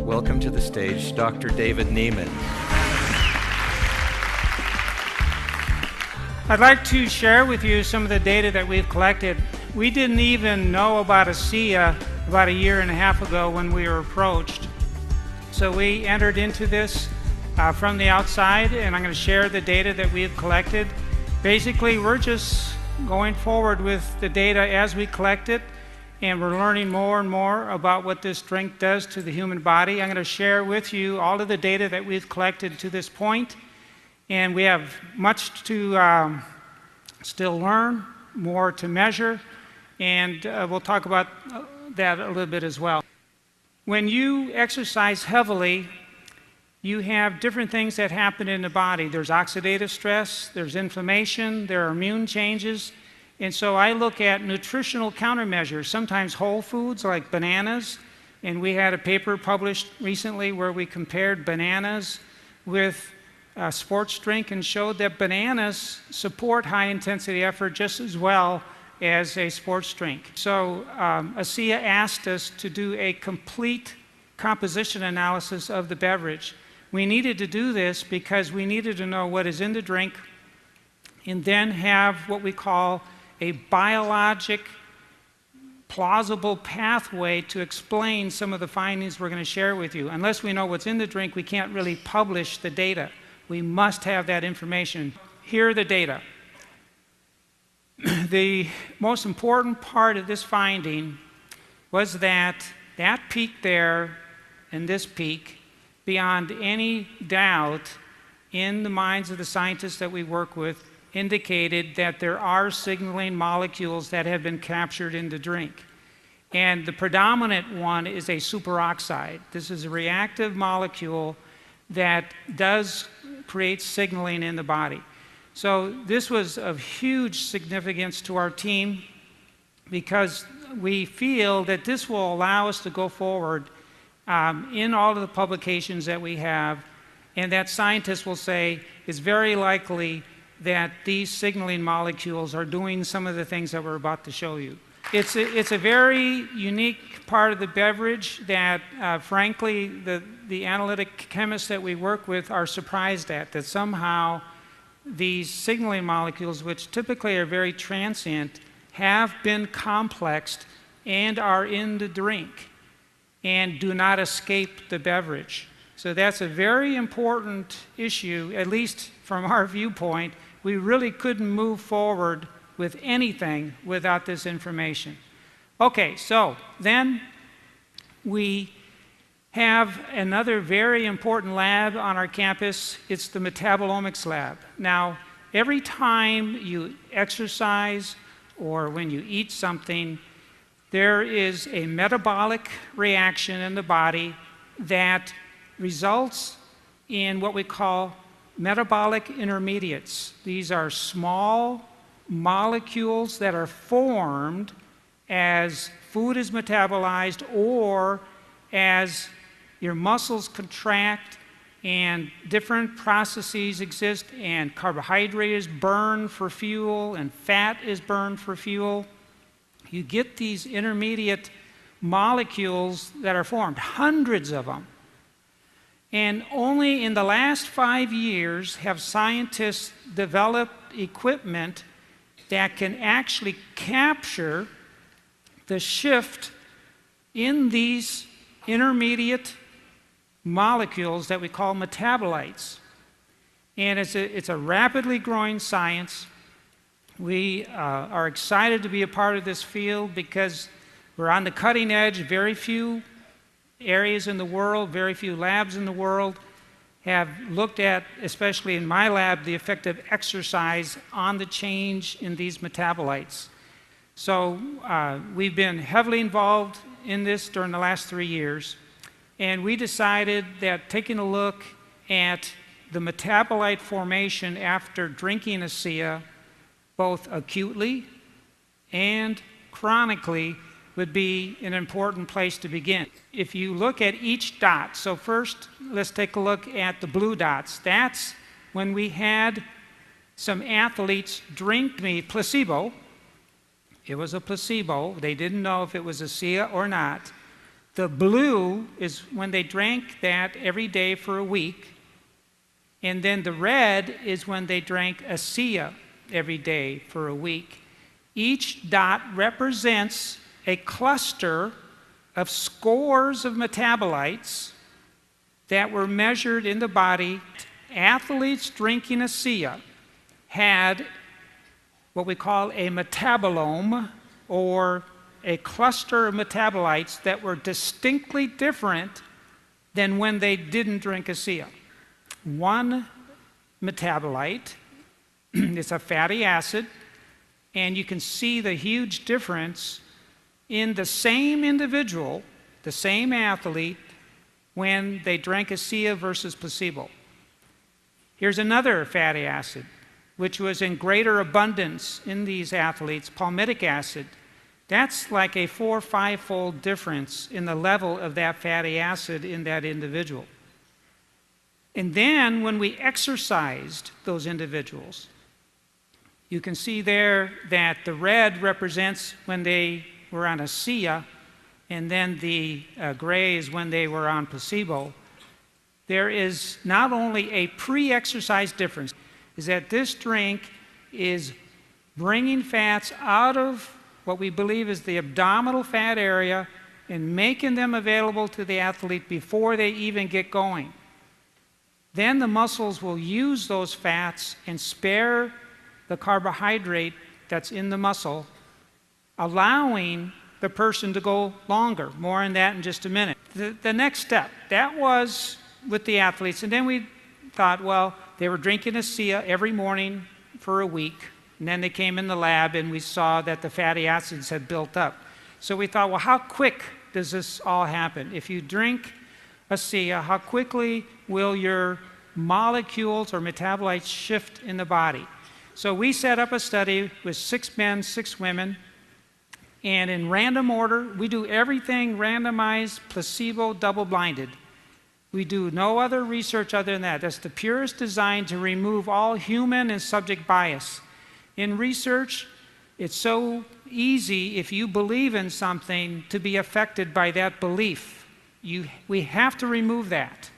welcome to the stage Dr. David Nieman. I'd like to share with you some of the data that we've collected. We didn't even know about ASEA about a year and a half ago when we were approached. So we entered into this from the outside, and I'm going to share the data that we've collected. Basically, we're just going forward with the data as we collect it, and we're learning more and more about what this drink does to the human body. I'm going to share with you all of the data that we've collected to this point, and we have much to still learn, more to measure, and we'll talk about that a little bit as well. When you exercise heavily, you have different things that happen in the body. There's oxidative stress, there's inflammation, there are immune changes. And so I look at nutritional countermeasures, sometimes whole foods like bananas. And we had a paper published recently where we compared bananas with a sports drink and showed that bananas support high intensity effort just as well as a sports drink. So ASEA asked us to do a complete composition analysis of the beverage. We needed to do this because we needed to know what is in the drink and then have what we call a biologic plausible pathway to explain some of the findings we're going to share with you. Unless we know what's in the drink, we can't really publish the data. We must have that information. Here are the data. The most important part of this finding was that peak there and this peak, beyond any doubt in the minds of the scientists that we work with, indicated that there are signaling molecules that have been captured in the drink. And the predominant one is a superoxide. This is a reactive molecule that does create signaling in the body. So this was of huge significance to our team because we feel that this will allow us to go forward in all of the publications that we have, and that scientists will say it's very likely that these signaling molecules are doing some of the things that we're about to show you. It's a very unique part of the beverage that, frankly, the analytic chemists that we work with are surprised at, that somehow these signaling molecules, which typically are very transient, have been complexed and are in the drink and do not escape the beverage. So that's a very important issue, at least from our viewpoint. We really couldn't move forward with anything without this information. Okay, so then we have another very important lab on our campus. It's the metabolomics lab. Now, every time you exercise or when you eat something, there is a metabolic reaction in the body that results in what we call metabolic intermediates. These are small molecules that are formed as food is metabolized or as your muscles contract and different processes exist and carbohydrate is burned for fuel and fat is burned for fuel. You get these intermediate molecules that are formed, hundreds of them. And only in the last 5 years have scientists developed equipment that can actually capture the shift in these intermediate molecules that we call metabolites. And it's a rapidly growing science. We are excited to be a part of this field because we're on the cutting edge. Very few areas in the world, very few labs in the world have looked at, especially in my lab, the effect of exercise on the change in these metabolites. So we've been heavily involved in this during the last 3 years, and we decided that taking a look at the metabolite formation after drinking ASEA, both acutely and chronically, would be an important place to begin. If you look at each dot, so first let's take a look at the blue dots. That's when we had some athletes drink the placebo. It was a placebo. They didn't know if it was ASEA or not. The blue is when they drank that every day for a week. And then the red is when they drank ASEA every day for a week. Each dot represents a cluster of scores of metabolites that were measured in the body. Athletes drinking ASEA had what we call a metabolome, or a cluster of metabolites that were distinctly different than when they didn't drink ASEA. One metabolite is a fatty acid, and you can see the huge difference in the same individual, the same athlete, when they drank ASEA versus placebo. Here's another fatty acid, which was in greater abundance in these athletes, palmitic acid. That's like a 4- or 5-fold difference in the level of that fatty acid in that individual. And then when we exercised those individuals, you can see there that the red represents when they were on ASEA, and then the gray is when they were on placebo. There is not only a pre-exercise difference, is that this drink is bringing fats out of what we believe is the abdominal fat area and making them available to the athlete before they even get going. Then the muscles will use those fats and spare the carbohydrate that's in the muscle, allowing the person to go longer. More on that in just a minute. The next step, that was with the athletes. And then we thought, well, they were drinking ASEA every morning for a week. And then they came in the lab and we saw that the fatty acids had built up. So we thought, well, how quick does this all happen? If you drink ASEA, how quickly will your molecules or metabolites shift in the body? So we set up a study with 6 men, 6 women, and in random order, we do everything randomized, placebo, double-blinded. We do no other research other than that. That's the purest design to remove all human and subject bias. In research, it's so easy, if you believe in something, to be affected by that belief. We have to remove that.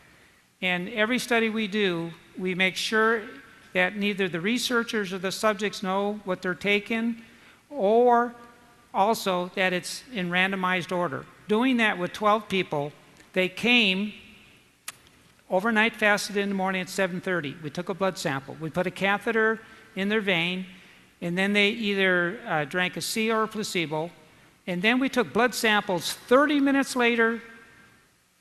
And every study we do, we make sure that neither the researchers or the subjects know what they're taking, or also that it's in randomized order. Doing that with 12 people, they came overnight, fasted in the morning at 7:30. We took a blood sample. We put a catheter in their vein, and then they either drank ASEA or a placebo. And then we took blood samples 30 minutes later,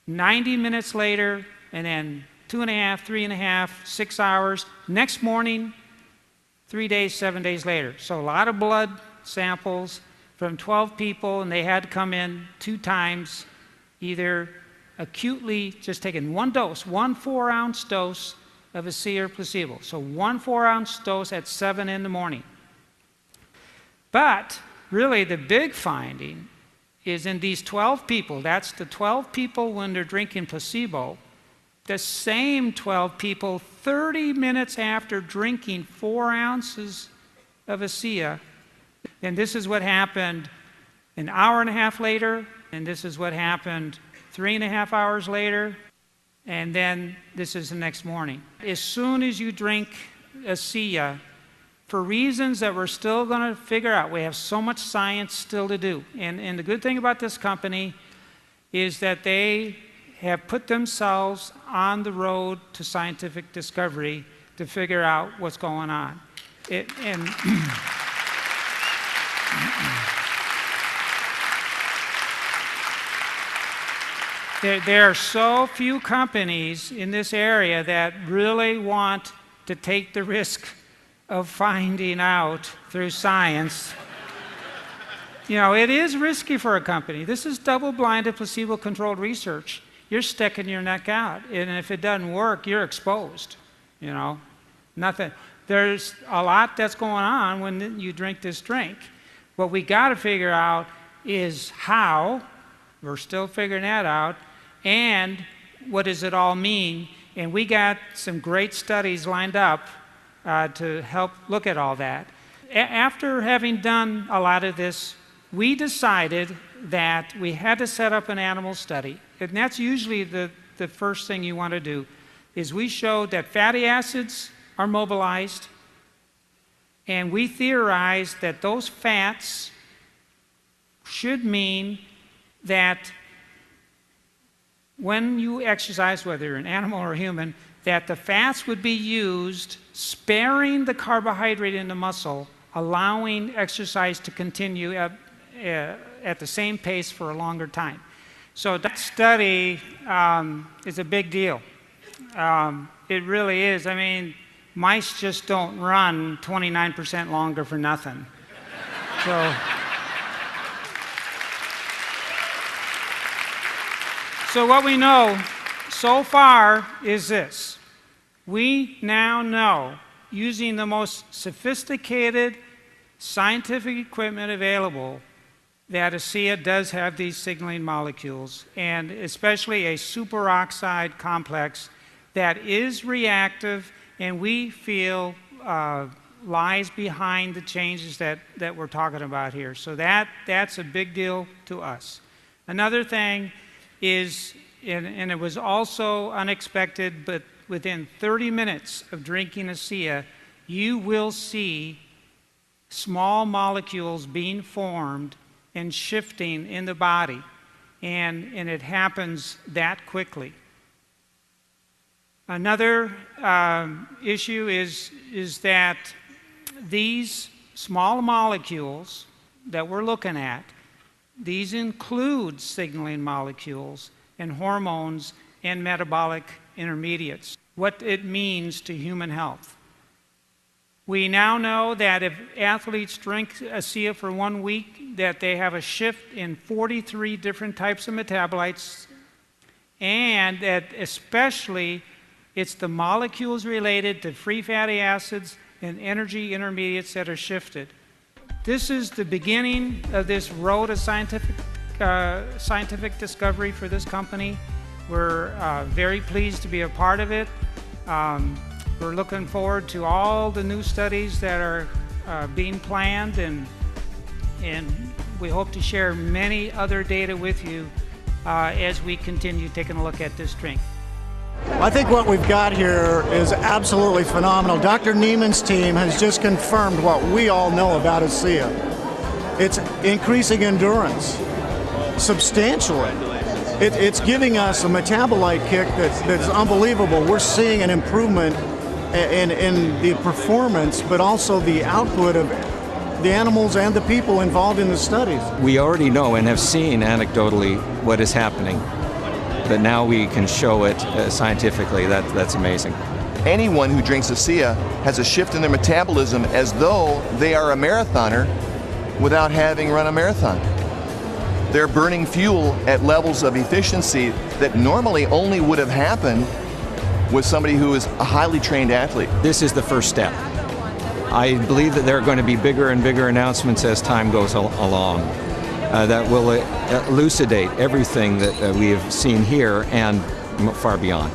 90 minutes later, and then 2.5, 3.5, 6 hours. Next morning, 3 days, 7 days later. So a lot of blood samples from 12 people, and they had to come in 2 times, either acutely just taking one dose, 1 4-ounce dose of ASEA or placebo. So 1 4-ounce dose at 7 in the morning. But really the big finding is in these 12 people, that's the 12 people when they're drinking placebo, the same 12 people 30 minutes after drinking 4 ounces of ASEA, and this is what happened an hour and a half later, and this is what happened 3.5 hours later, and then this is the next morning. As soon as you drink ASEA, for reasons that we're still going to figure out, we have so much science still to do. And the good thing about this company is that they have put themselves on the road to scientific discovery to figure out what's going on. There are so few companies in this area that really want to take the risk of finding out through science. You know, it is risky for a company. This is double-blinded, placebo-controlled research. You're sticking your neck out, and if it doesn't work, you're exposed. You know, nothing. There's a lot that's going on when you drink this drink. What we got to figure out is how. We're still figuring that out, and what does it all mean? And we got some great studies lined up to help look at all that. After having done a lot of this, we decided that we had to set up an animal study, and that's usually the first thing you want to do, is we showed that fatty acids are mobilized, and we theorized that those fats should mean that when you exercise, whether you're an animal or a human, that the fats would be used sparing the carbohydrate in the muscle, allowing exercise to continue at the same pace for a longer time. So that study is a big deal. It really is. I mean, mice just don't run 29% longer for nothing. So what we know so far is this. We now know, using the most sophisticated scientific equipment available, that ASEA does have these signaling molecules, and especially a superoxide complex that is reactive and we feel lies behind the changes that we're talking about here. So that's a big deal to us. Another thing is, and it was also unexpected, but within 30 minutes of drinking ASEA, you will see small molecules being formed and shifting in the body, and it happens that quickly. Another issue is that these small molecules that we're looking at, these include signaling molecules and hormones and metabolic intermediates, what it means to human health. We now know that if athletes drink ASEA for 1 week, that they have a shift in 43 different types of metabolites, and that especially it's the molecules related to free fatty acids and energy intermediates that are shifted. This is the beginning of this road to scientific discovery for this company. We're very pleased to be a part of it. We're looking forward to all the new studies that are being planned, and we hope to share many other data with you as we continue taking a look at this drink. I think what we've got here is absolutely phenomenal. Dr. Nieman's team has just confirmed what we all know about ASEA. It's increasing endurance substantially. It's giving us a metabolite kick that's unbelievable. We're seeing an improvement in the performance, but also the output of the animals and the people involved in the studies. We already know and have seen anecdotally what is happening, but now we can show it scientifically. That's amazing. Anyone who drinks ASEA has a shift in their metabolism as though they are a marathoner without having run a marathon. They're burning fuel at levels of efficiency that normally only would have happened with somebody who is a highly trained athlete. This is the first step. I believe that there are going to be bigger and bigger announcements as time goes along that will elucidate everything that we have seen here and far beyond.